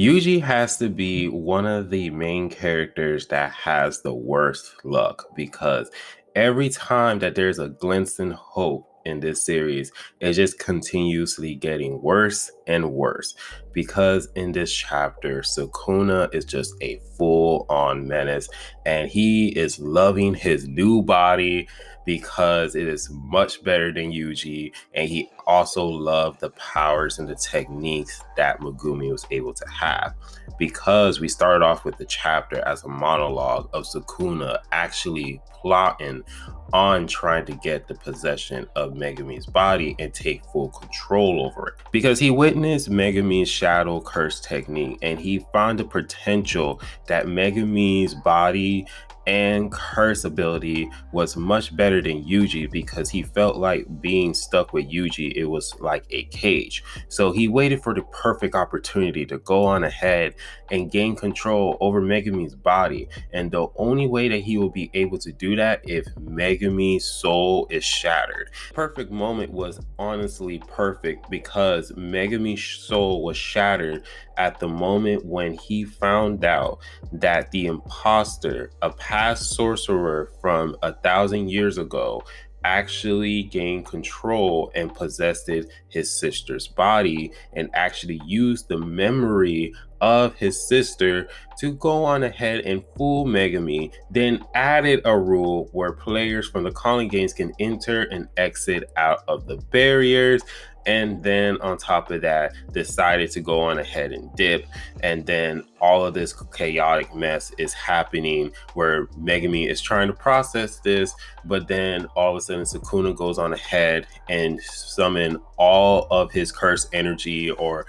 Yuji has to be one of the main characters that has the worst luck because every time that there's a glimpse in hope in this series, it's just continuously getting worse and worse. Because in this chapter, Sukuna is just a full on menace and he is loving his new body because it is much better than Yuji, and he also loved the powers and the techniques that Megumi was able to have. Because we started off with the chapter as a monologue of Sukuna actually plotting on trying to get the possession of Megumi's body and take full control over it. Because he witnessed Megumi's shadow curse technique and he found the potential that Megumi's body and curse ability was much better than Yuji because he felt like being stuck with Yuji, it was like a cage. So he waited for the perfect opportunity to go on ahead and gain control over Megumi's body. And the only way that he will be able to do that if Megumi's soul is shattered. Perfect moment was honestly perfect because Megumi's soul was shattered at the moment when he found out that the imposter, a past sorcerer from 1,000 years ago, actually gained control and possessed his sister's body and actually used the memory of his sister to go on ahead and fool Megumi, then added a rule where players from the calling games can enter and exit out of the barriers, and then on top of that decided to go on ahead and dip. And then all of this chaotic mess is happening where Megumi is trying to process this, but then all of a sudden Sukuna goes on ahead and summon all of his cursed energy or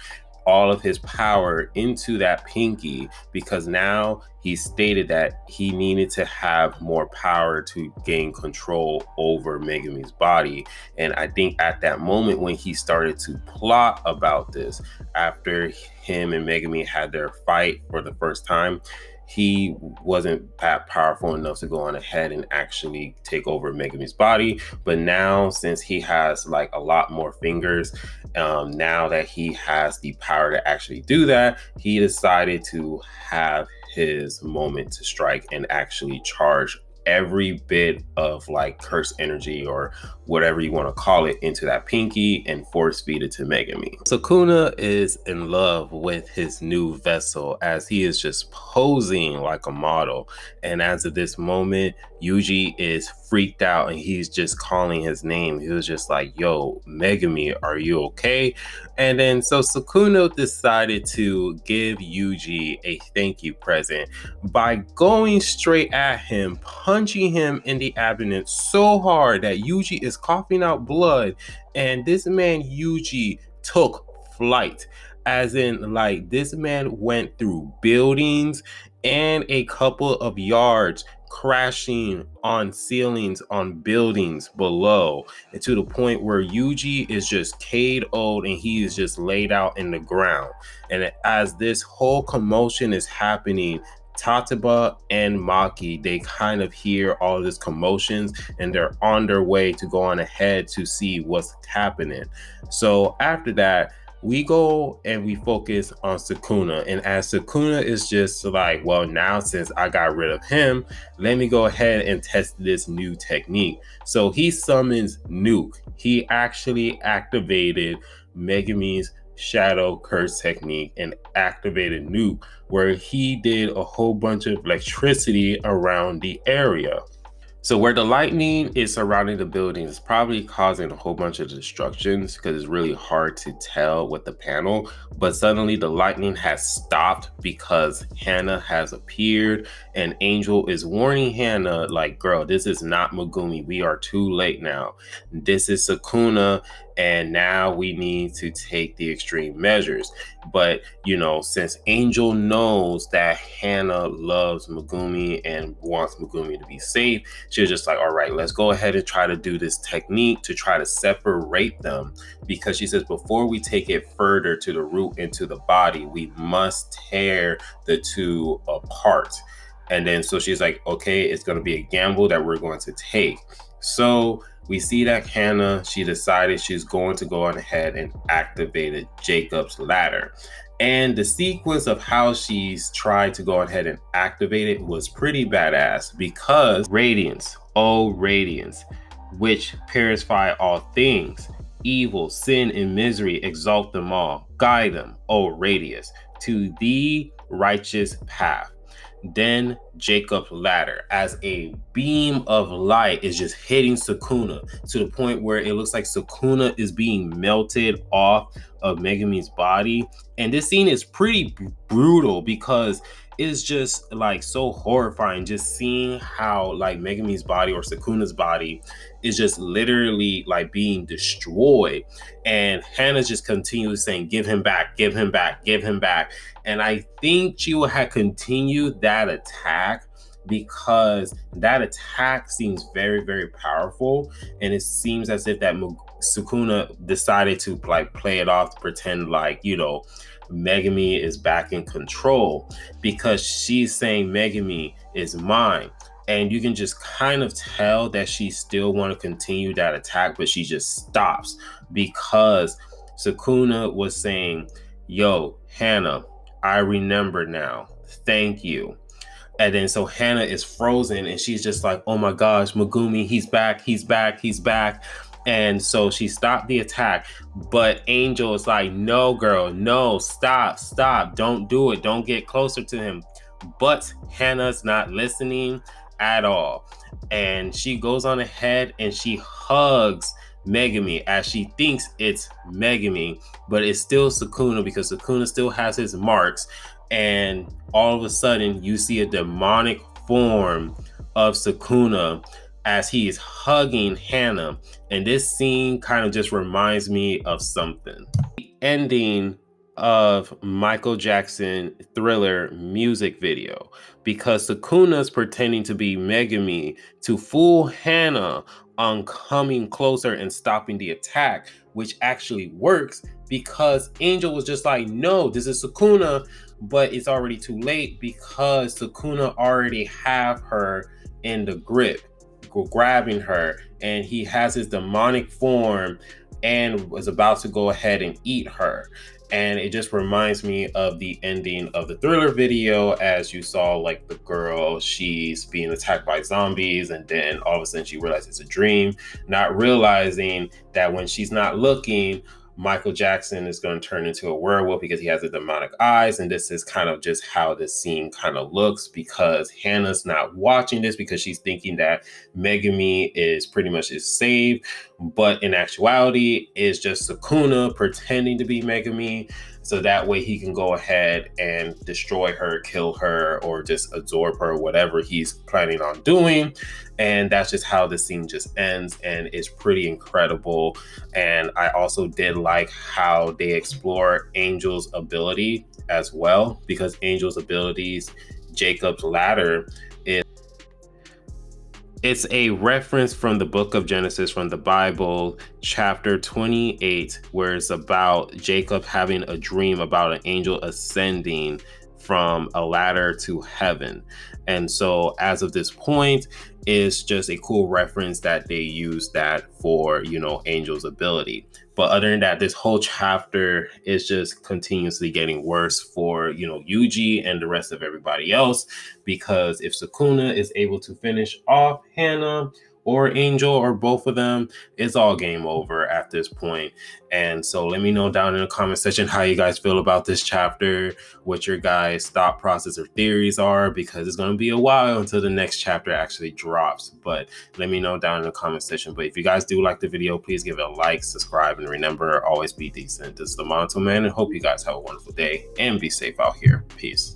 all of his power into that pinky, because now he stated that he needed to have more power to gain control over Megumi's body. And I think at that moment when he started to plot about this, after him and Megumi had their fight for the first time, he wasn't that powerful enough to go on ahead and actually take over Megumi's body. But now, since he has like a lot more fingers, now that he has the power to actually do that, he decided to have his moment to strike and actually charge every bit of like curse energy or whatever you want to call it into that pinky and force feed it to Megumi. Sukuna is in love with his new vessel as he is just posing like a model. And as of this moment, Yuji is freaked out and he's just calling his name. He was just like, yo, Megumi, are you okay? And then so Sukuna decided to give Yuji a thank you present by going straight at him, punching him in the abdomen so hard that Yuji is coughing out blood. And this man, Yuji, took flight. As in, like, this man went through buildings and a couple of yards, crashing on ceilings on buildings below, and to the point where Yuji is just KO'd and he is just laid out in the ground. And as this whole commotion is happening, Tataba and Maki, they kind of hear all this commotions and they're on their way to go on ahead to see what's happening. So after that, we go and we focus on Sukuna. And as Sukuna is just like, well, now since I got rid of him, let me go ahead and test this new technique. So he summons Nuke. He actually activated Megumi's shadow curse technique and activated Nuke, where he did a whole bunch of electricity around the area. So where the lightning is surrounding the building, it's probably causing a whole bunch of destructions because it's really hard to tell with the panel. But suddenly the lightning has stopped because Hanna has appeared and Angel is warning Hanna like, girl, this is not Megumi. We are too late now. This is Sukuna. And now we need to take the extreme measures. But, you know, since Angel knows that Hanna loves Megumi and wants Megumi to be safe, she was just like, all right, let's go ahead and try to do this technique to try to separate them. Because she says, before we take it further to the root into the body, we must tear the two apart. And then so she's like, okay, it's going to be a gamble that we're going to take. So we see that Hanna, she decided she's going to go on ahead and activated Jacob's ladder. And the sequence of how she's tried to go ahead and activate it was pretty badass, because radiance, oh radiance, which purify all things, evil, sin, and misery, exalt them all, guide them, oh radius, to the righteous path. Then Jacob's ladder, as a beam of light, is just hitting Sukuna to the point where it looks like Sukuna is being melted off of Megami's body. And this scene is pretty brutal, because it's just like so horrifying, just seeing how like Megami's body, or Sukuna's body, is just literally like being destroyed. And Hanna's just continually saying, give him back, give him back, give him back. And I think she would have continued that attack, because that attack seems very, very powerful. And it seems as if that Sukuna decided to like play it off, to pretend like, you know, Megami is back in control, because she's saying Megami is mine. And you can just kind of tell that she still want to continue that attack, but she just stops, because Sukuna was saying, yo, Hanna, I remember now. Thank you. And then so Hanna is frozen, and she's just like, oh my gosh, Megumi, he's back, he's back, he's back. And so she stopped the attack, but Angel is like, no, girl, no, stop, don't do it, don't get closer to him. But Hanna's not listening at all. And she goes on ahead and she hugs Megami, as she thinks it's Megami, but it's still Sukuna, because Sukuna still has his marks. And all of a sudden you see a demonic form of Sukuna as he is hugging Hanna. And this scene kind of just reminds me of something. The ending of Michael Jackson Thriller music video, because Sukuna's pretending to be Megami to fool Hanna on coming closer and stopping the attack, which actually works, because Angel was just like, no, this is Sukuna. But it's already too late, because Sukuna already have her in the grip, grabbing her, and he has his demonic form and was about to go ahead and eat her. And it just reminds me of the ending of the Thriller video, as you saw like the girl, she's being attacked by zombies, and then all of a sudden she realizes it's a dream, not realizing that when she's not looking, Michael Jackson is going to turn into a werewolf, because he has the demonic eyes. And this is kind of just how this scene kind of looks, because Hannah's not watching this, because she's thinking that Megami is pretty much is saved, but in actuality is just Sukuna pretending to be Megami, so that way he can go ahead and destroy her, kill her, or just absorb her, whatever he's planning on doing. And that's just how the scene just ends, and it's pretty incredible. And I also did like how they explore Angel's ability as well, because Angel's abilities, Jacob's ladder, it's a reference from the book of Genesis, from the Bible, chapter 28, where it's about Jacob having a dream about an angel ascending from a ladder to heaven. And so as of this point, it's just a cool reference that they use that for, you know, Angel's ability. But other than that, this whole chapter is just continuously getting worse for, you know, Yuji and the rest of everybody else, because if Sukuna is able to finish off Hanna or Angel or both of them, it's all game over at this point. And so let me know down in the comment section how you guys feel about this chapter, what your guys' thought process or theories are, because it's going to be a while until the next chapter actually drops. But let me know down in the comment section. But if you guys do like the video, please give it a like, subscribe, and remember, always be decent. This is the Monotone Man, and hope you guys have a wonderful day and be safe out here. Peace.